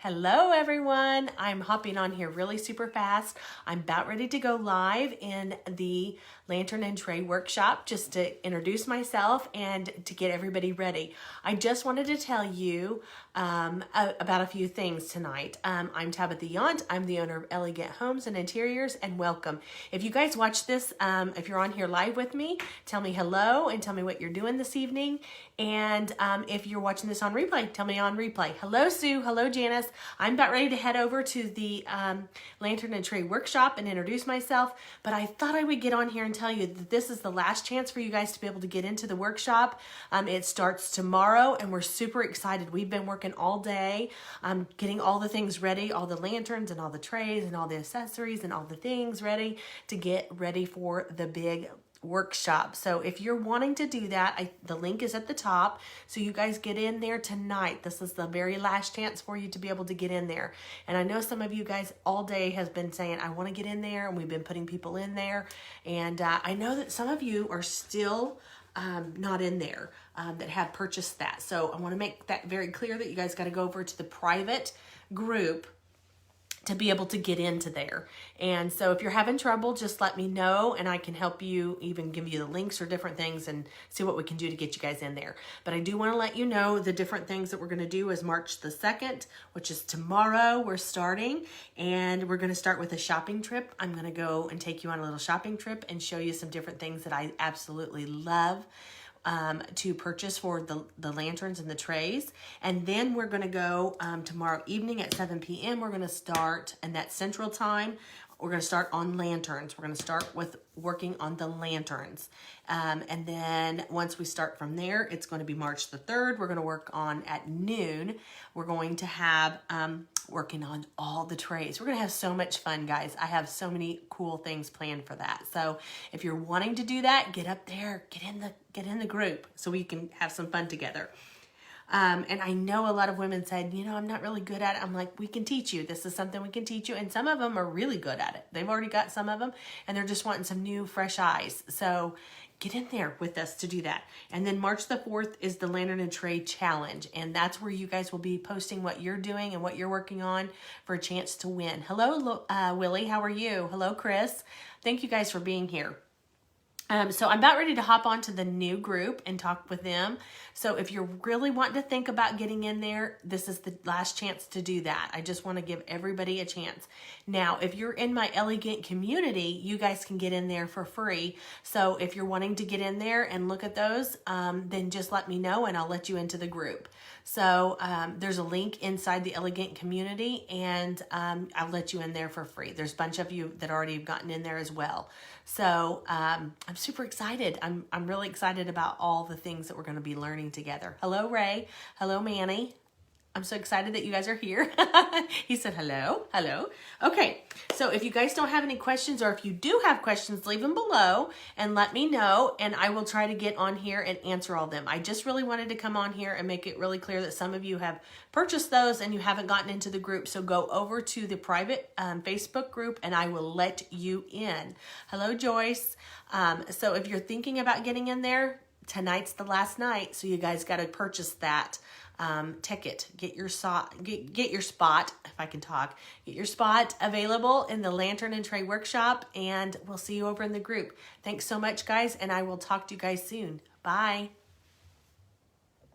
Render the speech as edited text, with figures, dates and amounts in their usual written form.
Hello everyone, I'm hopping on here really super fast. I'm about ready to go live in the Lantern and Tray workshop just to introduce myself and to get everybody ready. I just wanted to tell you about a few things tonight. I'm Tabitha Yount. I'm the owner of Elegant Homes and Interiors, and welcome. If you guys watch this, if you're on here live with me, tell me hello and tell me what you're doing this evening. And if you're watching this on replay, tell me on replay. Hello Sue, hello Janice. I'm about ready to head over to the Lantern and Tray workshop and introduce myself, but I thought I would get on here and tell you that this is the last chance for you guys to be able to get into the workshop. It starts tomorrow and we're super excited. We've been working all day getting all the things ready, all the lanterns and all the trays and all the accessories and all the things ready to get ready for the big workshop. So if you're wanting to do that, the link is at the top. So you guys get in there tonight. This is the very last chance for you to be able to get in there. And I know some of you guys all day has been saying, I want to get in there, and we've been putting people in there. And I know that some of you are still not in there that have purchased that. So I want to make that very clear that you guys got to go over to the private group to be able to get into there. And so if you're having trouble, just let me know and I can help you, even give you the links or different things and see what we can do to get you guys in there. But I do want to let you know the different things that we're going to do is March the 2nd, which is tomorrow we're starting, and we're going to start with a shopping trip. I'm going to go and take you on a little shopping trip and show you some different things that I absolutely love to purchase for the lanterns and the trays. And then we're going to go tomorrow evening at 7 p.m. We're going to start, and that's Central Time. We're going to start on lanterns. We're going to start with working on the lanterns. And then once we start from there, it's going to be March the 3rd. We're going to work on at noon. We're going to have working on all the trays. We're going to have so much fun, guys. I have so many cool things planned for that. So if you're wanting to do that, get up there, get in the group so we can have some fun together. And I know a lot of women said, you know, I'm not really good at it. I'm like, we can teach you. This is something we can teach you. And some of them are really good at it. They've already got some of them and they're just wanting some new, fresh eyes. So get in there with us to do that. And then March the 4th is the Lantern and Tray Challenge. And that's where you guys will be posting what you're doing and what you're working on for a chance to win. Hello, Willie. How are you? Hello, Chris. Thank you guys for being here. So I'm about ready to hop onto the new group and talk with them. So if you're really wanting to think about getting in there, this is the last chance to do that. I just want to give everybody a chance. Now, if you're in my Elegant community, you guys can get in there for free. So if you're wanting to get in there and look at those, then just let me know and I'll let you into the group. So there's a link inside the Elegant community and I'll let you in there for free. There's a bunch of you that already have gotten in there as well. So I'm super excited. I'm really excited about all the things that we're going to be learning together. Hello, Ray. Hello, Manny. I'm so excited that you guys are here. He said hello. Hello. Okay, so if you guys don't have any questions, or if you do have questions, leave them below and let me know, and I will try to get on here and answer all them. I just really wanted to come on here and make it really clear that some of you have purchased those and you haven't gotten into the group, so go over to the private Facebook group and I will let you in. Hello, Joyce. So if you're thinking about getting in there, tonight's the last night, so you guys got to purchase that ticket. Get your spot, if I can talk, get your spot available in the Lantern and Tray workshop, and we'll see you over in the group. Thanks so much, guys, and I will talk to you guys soon. Bye.